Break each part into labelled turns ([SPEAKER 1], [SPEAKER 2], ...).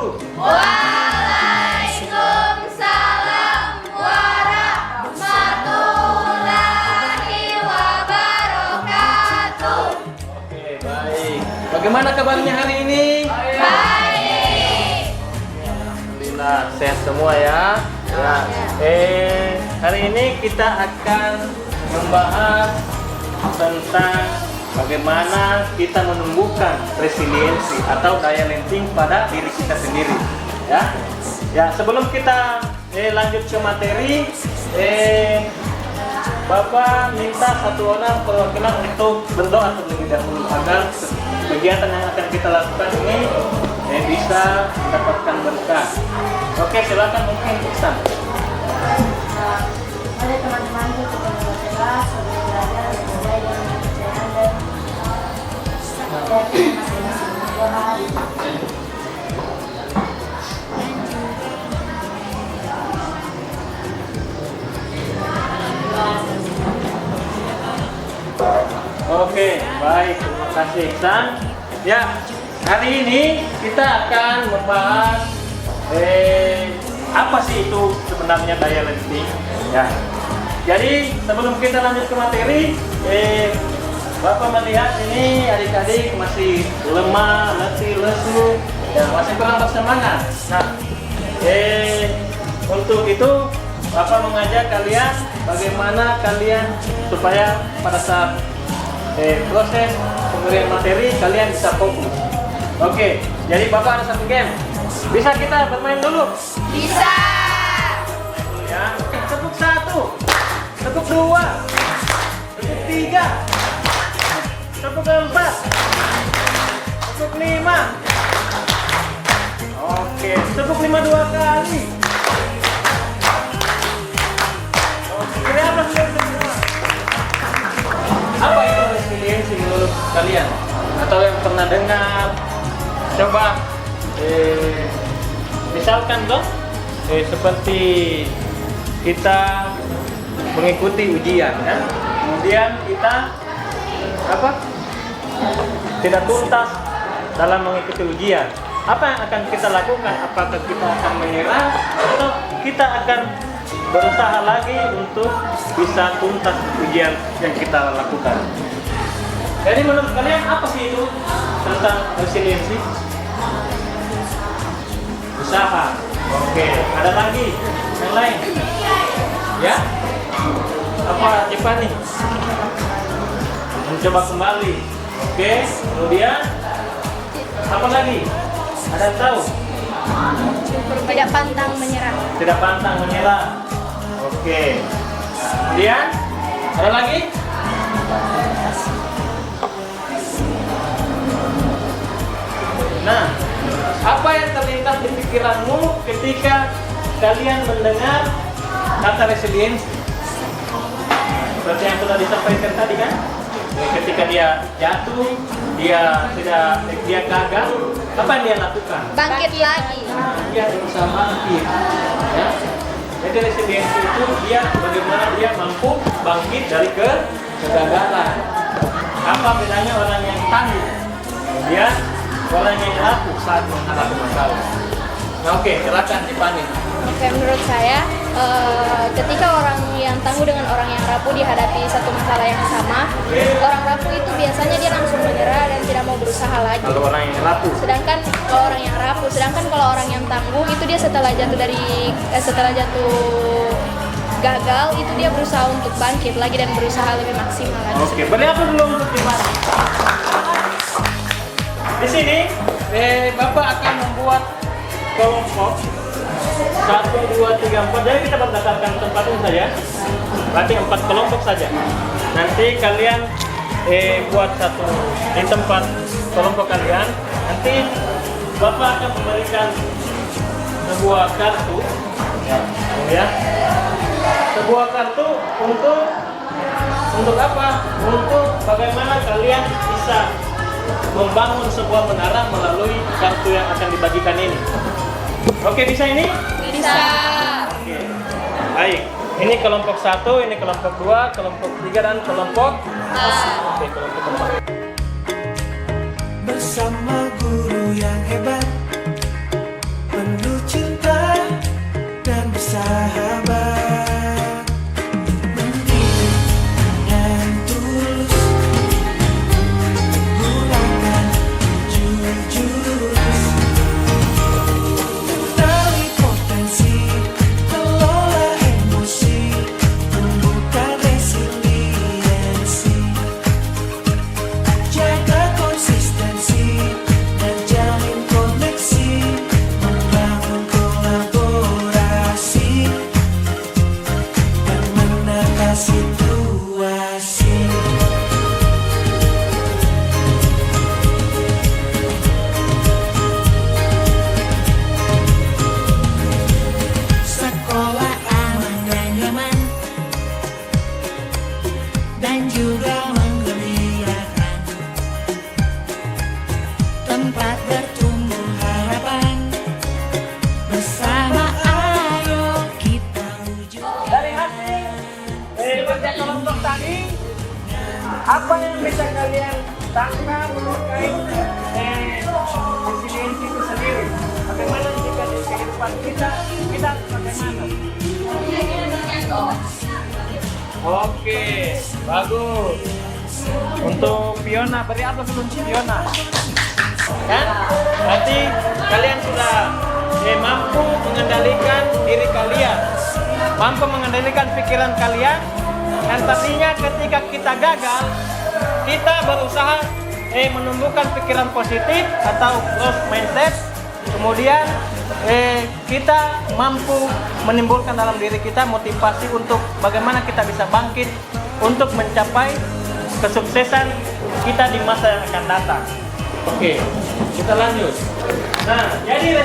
[SPEAKER 1] wabarakatuh.
[SPEAKER 2] Waalaikumsalam warahmatullahi wabarakatuh.
[SPEAKER 1] Oke, baik. Bagaimana kabarnya hari ini?
[SPEAKER 2] Baik.
[SPEAKER 1] Alhamdulillah, sehat semua ya. Ya. Hari ini kita akan membahas tentang bagaimana kita menumbuhkan resiliensi atau daya lenting pada diri kita sendiri. Ya. Ya, sebelum kita lanjut ke materi, Bapak minta satu orang perwakilan untuk berdoa terlebih dahulu agar kegiatan yang akan kita lakukan ini bisa mendapatkan berkah. Oke, silakan mungkin Iksan.
[SPEAKER 3] Mari teman-temanku kita berdoa sebelum belajar semoga yang kepercayaan dan masing-masing Tuhan.
[SPEAKER 1] Oke, baik, terima kasih Iksan. Ya, hari ini kita akan membahas apa sih itu sebenarnya daya lenting. Ya, jadi sebelum kita lanjut ke materi, Bapak melihat ini adik-adik masih lemah, letih, lesu, ya masih kurang bersemangat. Nah, untuk itu Bapak mengajak kalian bagaimana kalian supaya pada saat proses pemberian materi kalian bisa fokus. Oke, jadi Bapak ada satu game. Bisa kita bermain dulu?
[SPEAKER 2] Bisa.
[SPEAKER 1] Ya, tepuk 1, tepuk 2, tepuk 3, tepuk 4, tepuk 5. Oke, tepuk 5 2 kali. Oke, beri apa semua? Apa itu resiliensi menurut kalian? Atau yang pernah dengar? Coba misalkan dong seperti kita mengikuti ujian ya. Kemudian kita tidak tuntas dalam mengikuti ujian. Apa yang akan kita lakukan? Apakah kita akan menyerah atau kita akan berusaha lagi untuk bisa tuntas ujian yang kita lakukan? Jadi menurut kalian apa sih itu tentang resiliensi? Usaha. Oke, ada lagi yang lain? Ya? Apa cepat nih? Mencoba kembali. Oke, kemudian apa lagi? Ada yang tahu?
[SPEAKER 2] Tidak pantang menyerah.
[SPEAKER 1] Tidak pantang menyerah. Oke. Kemudian ada lagi? Nah, apa yang terlintas di pikiranmu ketika kalian mendengar kata resiliensi? Seperti yang sudah disampaikan tadi kan? Ketika dia jatuh, dia gagal, apa yang dia lakukan?
[SPEAKER 2] Bangkit lagi.
[SPEAKER 1] Dia berusaha bangkit. Ya. Jadi resiliensi itu dia bagaimana dia mampu bangkit dari kegagalan. Apa bedanya orang yang tangguh? Dia orang yang rapuh saat menghadapi masalah. Nah, oke, silakan Tiffany.
[SPEAKER 2] Oke, menurut saya ketika orang yang tangguh dengan orang yang rapuh dihadapi satu masalah yang sama, orang rapuh itu biasanya dia langsung menyerah dan tidak mau berusaha lagi.
[SPEAKER 1] Kalau orang yang rapuh.
[SPEAKER 2] Sedangkan kalau orang yang tangguh itu dia setelah jatuh gagal itu dia berusaha untuk bangkit lagi dan berusaha lebih maksimal lagi.
[SPEAKER 1] Oke, beri apa dulu untuk Tiffany? Di sini Bapak akan membuat kelompok 1, 2, 3, 4. Jadi kita berdasarkan tempat ini saja. Berarti 4 kelompok saja. Nanti kalian buat satu di tempat kelompok kalian. Nanti Bapak akan memberikan sebuah kartu. Ya. Sebuah kartu untuk apa? Untuk bagaimana kalian bisa membangun sebuah menara melalui kartu yang akan dibagikan ini. Oke, bisa ini?
[SPEAKER 2] Bisa.
[SPEAKER 1] Oke. Baik. Ini kelompok 1, ini kelompok 2, kelompok 3 dan kelompok Oke, kelompok 4.
[SPEAKER 4] Bersama guru yang hebat
[SPEAKER 1] Apa yang bisa kalian tangkap terkait resiliensi itu sendiri? Bagaimana jika di kehidupan kita bagaimana? Oke, bagus. Untuk Fiona, beri apa dulu untuk Fiona? Kan? Berarti kalian sudah mampu mengendalikan diri kalian, mampu mengendalikan pikiran kalian, dan tadinya ketika kita gagal, kita berusaha menumbuhkan pikiran positif atau growth mindset. Kemudian kita mampu menimbulkan dalam diri kita motivasi untuk bagaimana kita bisa bangkit untuk mencapai kesuksesan kita di masa yang akan datang. Oke, kita lanjut. Nah, jadi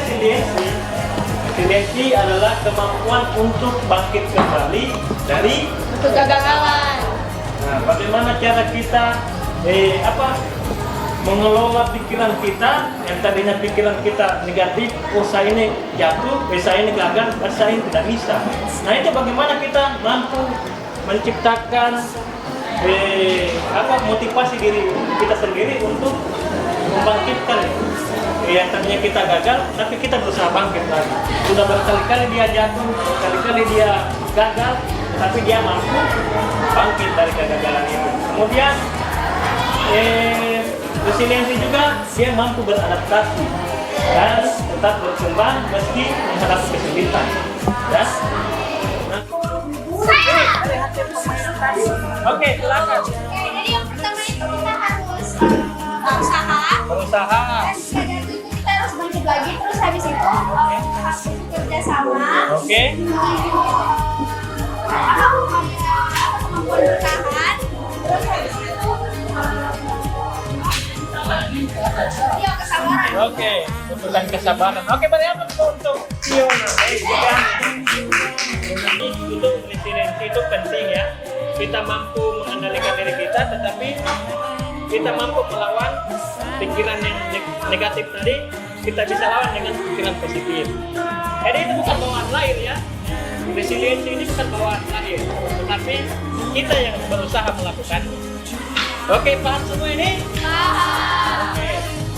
[SPEAKER 1] resiliensi adalah kemampuan untuk bangkit kembali dari
[SPEAKER 2] Kegagalan.
[SPEAKER 1] Nah, bagaimana cara kita mengelola pikiran kita yang tadinya pikiran kita negatif, saya ini jatuh, saya ini gagal, saya ini tidak bisa. Nah, itu bagaimana kita mampu menciptakan motivasi diri kita sendiri untuk membangkitkan yang tadinya kita gagal, tapi kita berusaha bangkit lagi. Sudah berkali-kali dia jatuh, berkali-kali dia gagal, tapi dia mampu bangkit dari kegagalan itu. Kemudian resiliensi juga dia mampu beradaptasi dan tetap berkembang meski menghadapi kesulitan. Ya. Nah, oke, silakan.
[SPEAKER 3] Jadi yang pertama itu kita harus berusaha. Dan setelah itu kita harus bangkit lagi. Terus habis itu harus bekerja sama.
[SPEAKER 1] Oke.
[SPEAKER 3] Kemampuan bertahan. Terus habis itu dia kesabaran.
[SPEAKER 1] Oke, butuhkan kesabaran. Oke, beri apa untuk Fiona? Itu resiliensi itu penting ya. Kita mampu mengendalikan diri kita, tetapi kita mampu melawan pikiran yang negatif tadi. Kita bisa lawan dengan pikiran positif. Jadi itu bukan bawaan lahir ya. Resiliensi ini bukan bawaan lahir, tetapi kita yang berusaha melakukan. Oke, paham semua ini? Oke.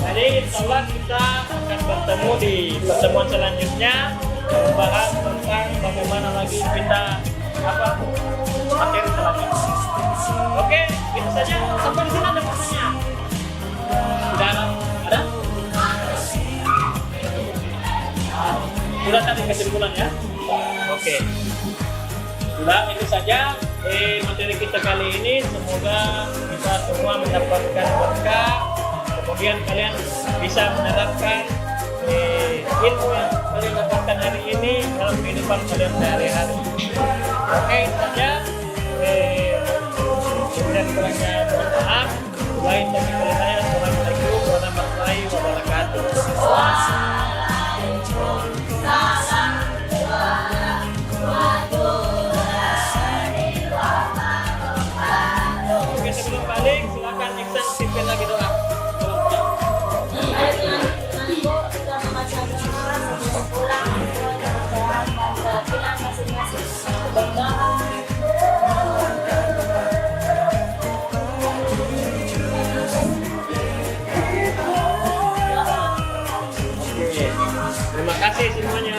[SPEAKER 1] Jadi insya kita akan bertemu di pertemuan selanjutnya membahas tentang bagaimana lagi kita materi selanjutnya. Oke, itu saja. Sampai di sini ada pertanyaan. Sudah ada? Sudah tadi kesimpulan ya? Oke. Sudah, itu saja materi kita kali ini. Semoga kita semua mendapatkan berkah. Kemudian kalian bisa menerapkan ilmu yang kalian dapatkan hari ini dalam kehidupan kalian sehari-hari. Oke, itu saja. Kemudian kurangnya mohon maaf. Lain tapi saya Assalamualaikum warahmatullahi wabarakatuh. Oke, sebelum balik silakan Iksan pimpin lagi doa. Terima kasih semuanya.